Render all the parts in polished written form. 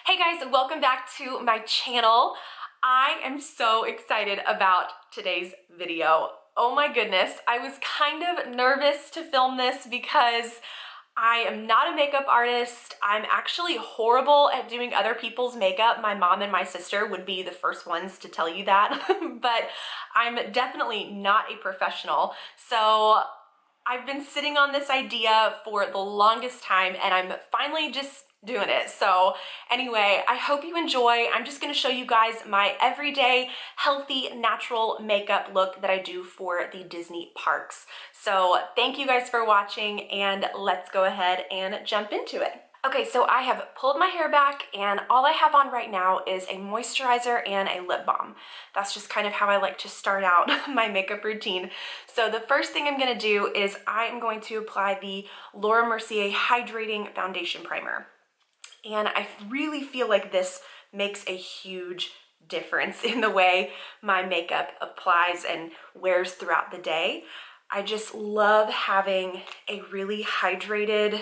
Hey guys, welcome back to my channel. I am so excited about today's video. Oh my goodness, I was kind of nervous to film this because I am not a makeup artist. I'm actually horrible at doing other people's makeup. My mom and my sister would be the first ones to tell you that, but I'm definitely not a professional. So I've been sitting on this idea for the longest time and I'm finally just doing it. So anyway, I hope you enjoy. I'm just gonna show you guys my everyday healthy natural makeup look that I do for the Disney parks. So thank you guys for watching and let's go ahead and jump into it. Okay, so I have pulled my hair back and all I have on right now is a moisturizer and a lip balm. That's just kind of how I like to start out my makeup routine. So the first thing I'm gonna do is I'm going to apply the Mercier Hydrating Foundation Primer. And I really feel like this makes a huge difference in the way my makeup applies and wears throughout the day. I just love having a really hydrated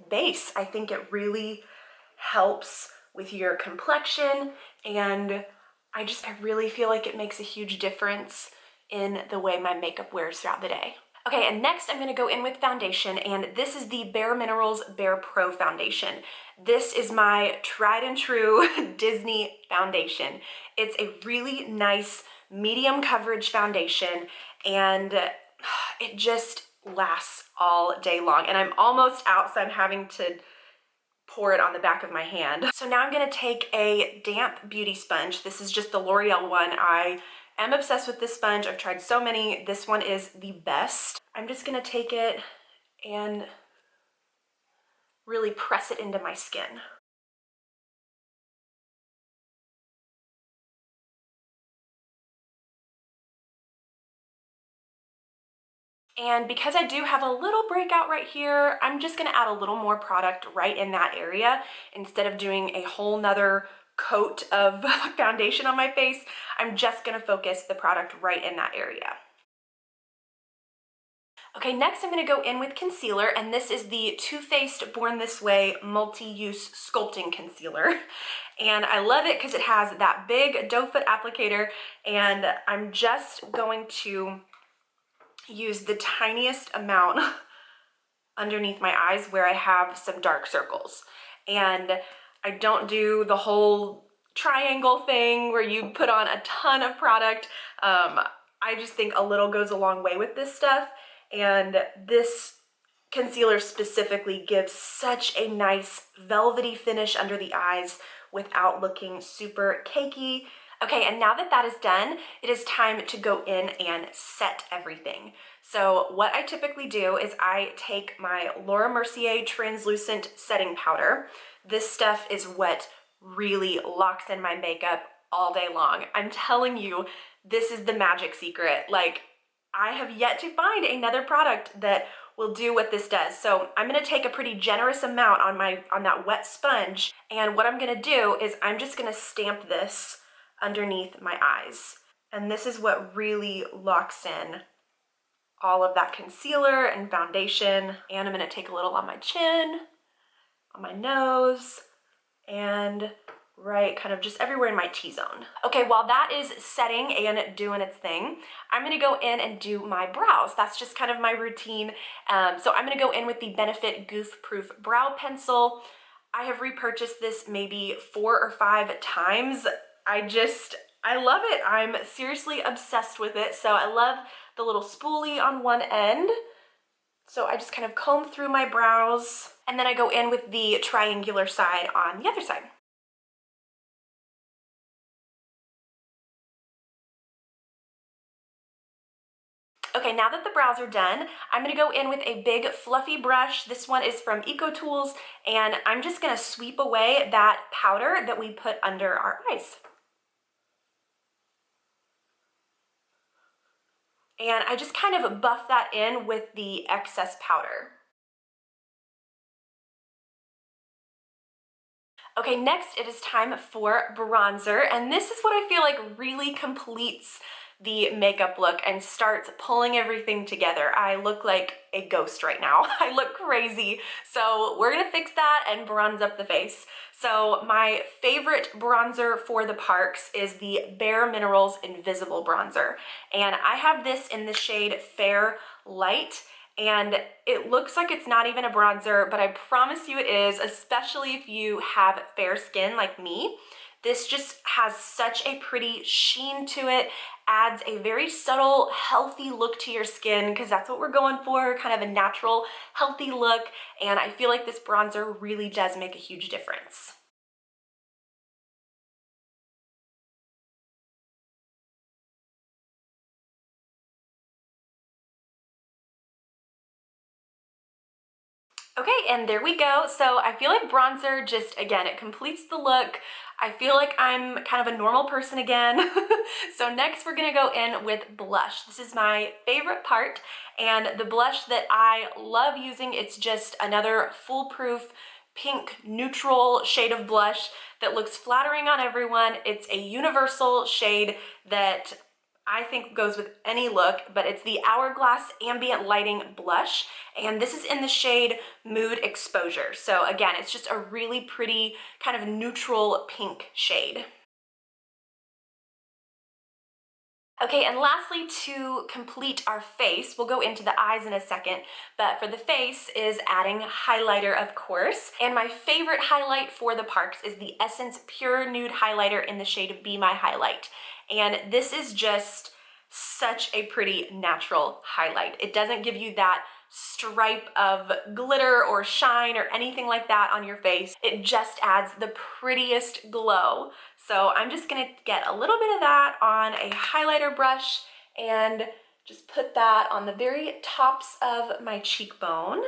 base. I think it really helps with your complexion, and I really feel like it makes a huge difference in the way my makeup wears throughout the day. Okay, and next I'm gonna go in with foundation, and this is the Bare Minerals Bare Pro Foundation. This is my tried and true Disney foundation. It's a really nice medium coverage foundation, and it just lasts all day long. And I'm almost out, so I'm having to pour it on the back of my hand. So now I'm gonna take a damp beauty sponge. This is just the L'Oreal one. I am obsessed with this sponge. I've tried so many. This one is the best. I'm just gonna take it and really press it into my skin. And because I do have a little breakout right here, I'm just gonna add a little more product right in that area. Instead of doing a whole nother coat of foundation on my face, I'm just gonna focus the product right in that area. Okay, next I'm gonna go in with concealer, and this is the Too Faced Born This Way Multi-Use Sculpting Concealer. And I love it because it has that big doe foot applicator, and I'm just going to use the tiniest amount underneath my eyes where I have some dark circles. And I don't do the whole triangle thing where you put on a ton of product. I just think a little goes a long way with this stuff. And this concealer specifically gives such a nice velvety finish under the eyes without looking super cakey. Okay, and now that that is done, it is time to go in and set everything. So what I typically do is I take my Laura Mercier translucent setting powder. This stuff is what really locks in my makeup all day long. I'm telling you, this is the magic secret. Like, I have yet to find another product that will do what this does. So I'm gonna take a pretty generous amount on that wet sponge, and what I'm gonna do is I'm just gonna stamp this underneath my eyes. And this is what really locks in all of that concealer and foundation. And I'm gonna take a little on my chin, on my nose, and right kind of just everywhere in my T-zone. Okay, while that is setting and doing its thing, I'm gonna go in and do my brows. That's just kind of my routine. So I'm gonna go in with the Benefit Goof Proof Brow Pencil. I have repurchased this maybe 4 or 5 times. I love it. I'm seriously obsessed with it. So I love the little spoolie on one end. So I just kind of comb through my brows, and then I go in with the triangular side on the other side. Okay, now that the brows are done, I'm gonna go in with a big fluffy brush. This one is from EcoTools, and I'm just gonna sweep away that powder that we put under our eyes. And I just kind of buff that in with the excess powder. Okay, next it is time for bronzer, and this is what I feel like really completes the makeup look and starts pulling everything together. I look like a ghost right now. I look crazy. So we're gonna fix that and bronze up the face. So my favorite bronzer for the Parks is the Bare Minerals Invisible Bronzer. And I have this in the shade Fair Light. And it looks like it's not even a bronzer, but I promise you it is, especially if you have fair skin like me. This just has such a pretty sheen to it, adds a very subtle, healthy look to your skin, because that's what we're going for, kind of a natural, healthy look. And I feel like this bronzer really does make a huge difference. Okay, and there we go. So I feel like bronzer just, again, it completes the look. I feel like I'm kind of a normal person again. So next we're gonna go in with blush. This is my favorite part, and the blush that I love using, it's just another foolproof pink neutral shade of blush that looks flattering on everyone. It's a universal shade that I think goes with any look, but it's the Hourglass Ambient Lighting Blush, and this is in the shade Mood Exposure. So again, it's just a really pretty kind of neutral pink shade. Okay, and lastly, to complete our face, we'll go into the eyes in a second, but for the face is adding highlighter, of course. And my favorite highlight for the Parks is the Essence Pure Nude Highlighter in the shade Be My Highlight. And this is just such a pretty natural highlight. It doesn't give you that stripe of glitter or shine or anything like that on your face. It just adds the prettiest glow. So I'm just gonna get a little bit of that on a highlighter brush and just put that on the very tops of my cheekbone.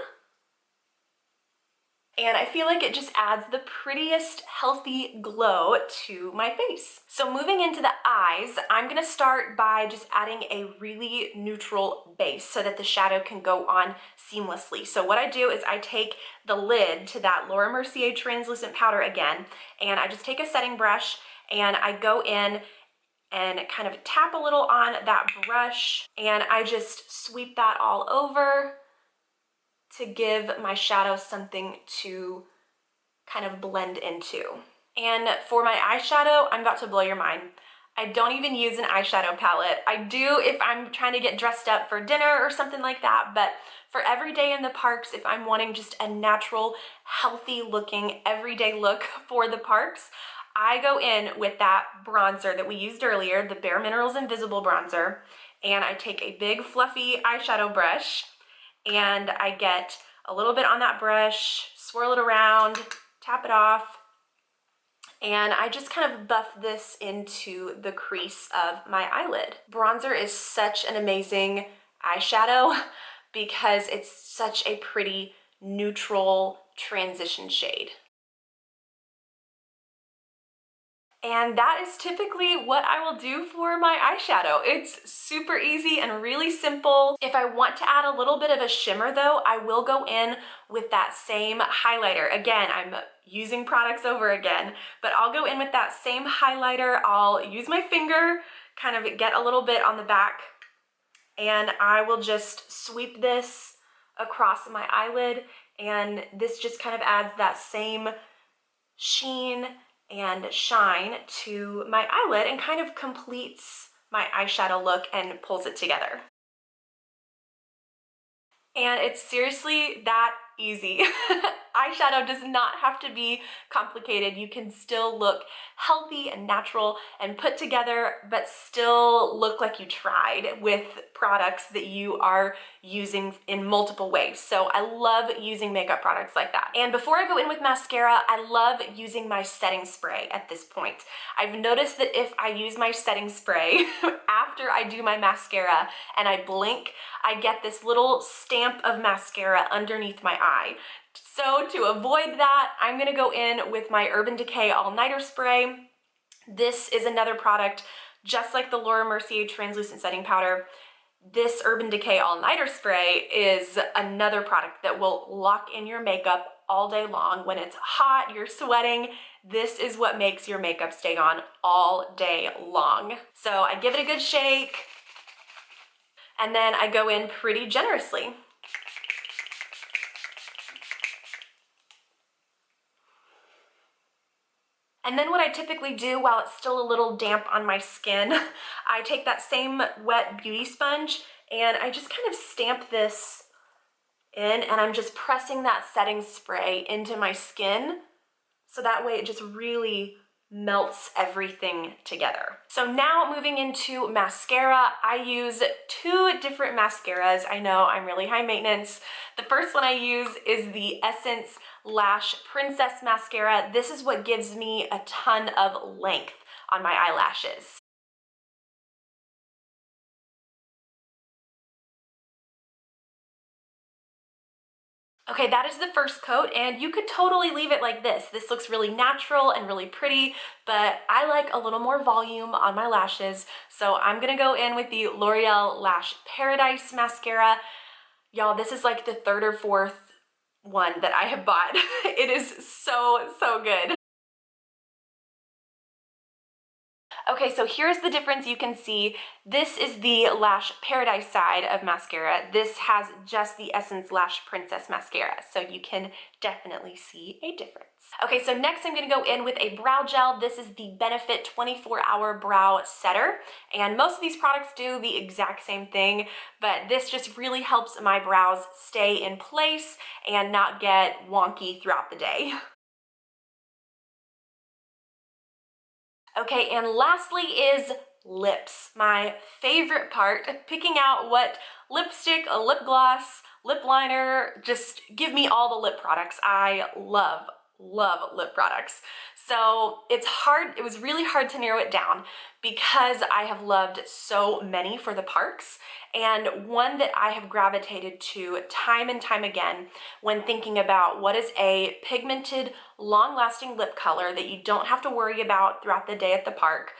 And I feel like it just adds the prettiest healthy glow to my face. So moving into the eyes, I'm gonna start by just adding a really neutral base so that the shadow can go on seamlessly. So what I do is I take the lid to that Laura Mercier translucent powder again, and I just take a setting brush and I go in and kind of tap a little on that brush, and I just sweep that all over to give my shadow something to kind of blend into. And for my eyeshadow, I'm about to blow your mind. I don't even use an eyeshadow palette. I do if I'm trying to get dressed up for dinner or something like that, but for every day in the Parks, if I'm wanting just a natural, healthy looking, everyday look for the Parks, I go in with that bronzer that we used earlier, the Bare Minerals Invisible Bronzer, and I take a big fluffy eyeshadow brush, and I get a little bit on that brush, swirl it around, tap it off, and I just kind of buff this into the crease of my eyelid. Bronzer is such an amazing eyeshadow because it's such a pretty neutral transition shade. And that is typically what I will do for my eyeshadow. It's super easy and really simple. If I want to add a little bit of a shimmer though, I will go in with that same highlighter. Again, I'm using products over again, but I'll go in with that same highlighter. I'll use my finger, kind of get a little bit on the back, and I will just sweep this across my eyelid, and this just kind of adds that same sheen and shine to my eyelid and kind of completes my eyeshadow look and pulls it together. And it's seriously that easy. Eyeshadow does not have to be complicated. You can still look healthy and natural and put together, but still look like you tried with products that you are using in multiple ways. So I love using makeup products like that. And before I go in with mascara, I love using my setting spray at this point. I've noticed that if I use my setting spray after I do my mascara and I blink, I get this little stamp of mascara underneath my eye. So to avoid that, I'm gonna go in with my Urban Decay All-Nighter Spray. This is another product, just like the Laura Mercier Translucent Setting Powder. This Urban Decay All-Nighter Spray is another product that will lock in your makeup all day long. When it's hot, you're sweating, this is what makes your makeup stay on all day long. So I give it a good shake, and then I go in pretty generously. And then what I typically do while it's still a little damp on my skin, I take that same wet beauty sponge and I just kind of stamp this in, and I'm just pressing that setting spray into my skin so that way it just really melts everything together. So now moving into mascara, I use two different mascaras. I know I'm really high maintenance. The first one I use is the Essence Lash Princess Mascara. This is what gives me a ton of length on my eyelashes. Okay, that is the first coat, and you could totally leave it like this. This looks really natural and really pretty, but I like a little more volume on my lashes, so I'm gonna go in with the L'Oreal Lash Paradise Mascara. Y'all, this is like the third or fourth one that I have bought. It is so, so good. Okay, so here's the difference you can see. This is the Lash Paradise side of mascara. This has just the Essence Lash Princess Mascara, so you can definitely see a difference. Okay, so next I'm gonna go in with a brow gel. This is the Benefit 24-Hour Brow Setter, and most of these products do the exact same thing, but this just really helps my brows stay in place and not get wonky throughout the day. Okay, and lastly is lips. My favorite part, picking out what lipstick, a lip gloss, lip liner, just give me all the lip products. I love lip products. So it was really hard to narrow it down because I have loved so many for the parks, and one that I have gravitated to time and time again when thinking about what is a pigmented, long-lasting lip color that you don't have to worry about throughout the day at the park,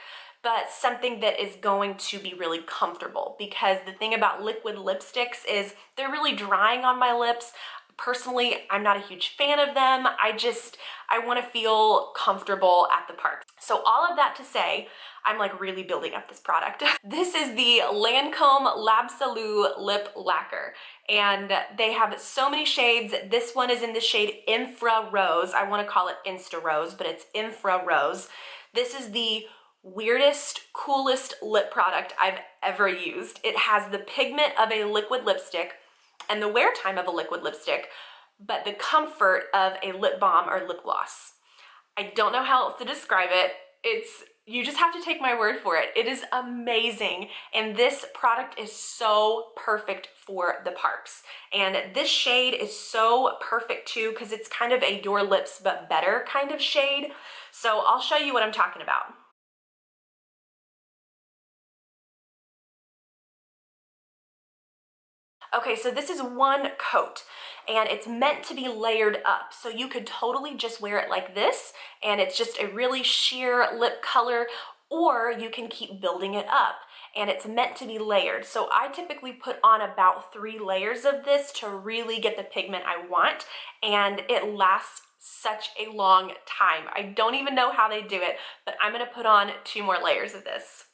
but something that is going to be really comfortable, because the thing about liquid lipsticks is they're really drying on my lips. Personally, I'm not a huge fan of them. I want to feel comfortable at the park. So all of that to say, I'm like really building up this product. This is the Lancome L'Absolu Lip Lacquer, and they have so many shades. This one is in the shade Infra Rose. I want to call it Insta Rose, but it's Infra Rose. This is the weirdest, coolest lip product I've ever used. It has the pigment of a liquid lipstick and the wear time of a liquid lipstick, but the comfort of a lip balm or lip gloss. I don't know how else to describe it. You just have to take my word for it. It is amazing, and this product is so perfect for the parks. And this shade is so perfect too, because it's kind of a Your Lips But Better kind of shade. So I'll show you what I'm talking about. Okay, so this is one coat, and it's meant to be layered up. So you could totally just wear it like this, and it's just a really sheer lip color, or you can keep building it up, and it's meant to be layered. So I typically put on about 3 layers of this to really get the pigment I want, and it lasts such a long time. I don't even know how they do it, but I'm gonna put on 2 more layers of this.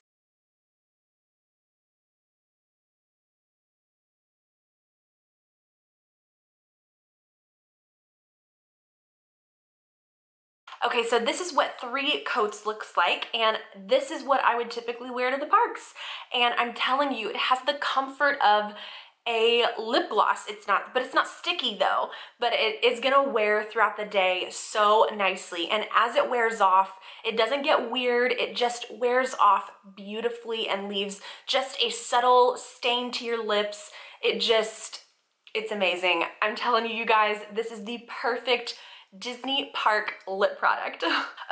Okay, so this is what 3 coats looks like, and this is what I would typically wear to the parks. And I'm telling you, it has the comfort of a lip gloss. But it's not sticky though, but it is gonna wear throughout the day so nicely. And as it wears off, it doesn't get weird, it just wears off beautifully and leaves just a subtle stain to your lips. It's amazing. I'm telling you guys, this is the perfect Disney park lip product.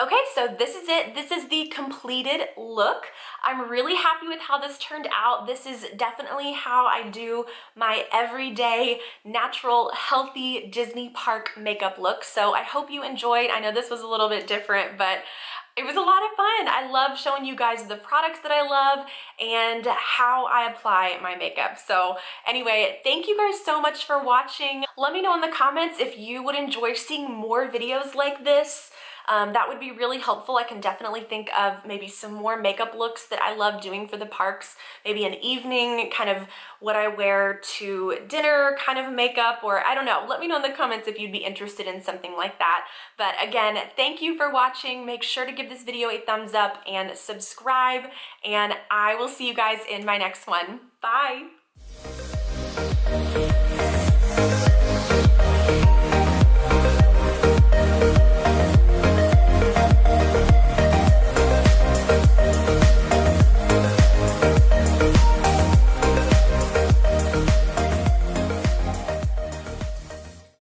Okay, so this is it. This is the completed look. I'm really happy with how this turned out. This is definitely how I do my everyday, natural, healthy Disney park makeup look. So I hope you enjoyed. I know this was a little bit different, but It was a lot of fun. I love showing you guys the products that I love and how I apply my makeup. So anyway, thank you guys so much for watching. Let me know in the comments if you would enjoy seeing more videos like this. That would be really helpful. I can definitely think of maybe some more makeup looks that I love doing for the parks. Maybe an evening, kind of what I wear to dinner kind of makeup, or I don't know. Let me know in the comments if you'd be interested in something like that. But again, thank you for watching. Make sure to give this video a thumbs up and subscribe, and I will see you guys in my next one. Bye.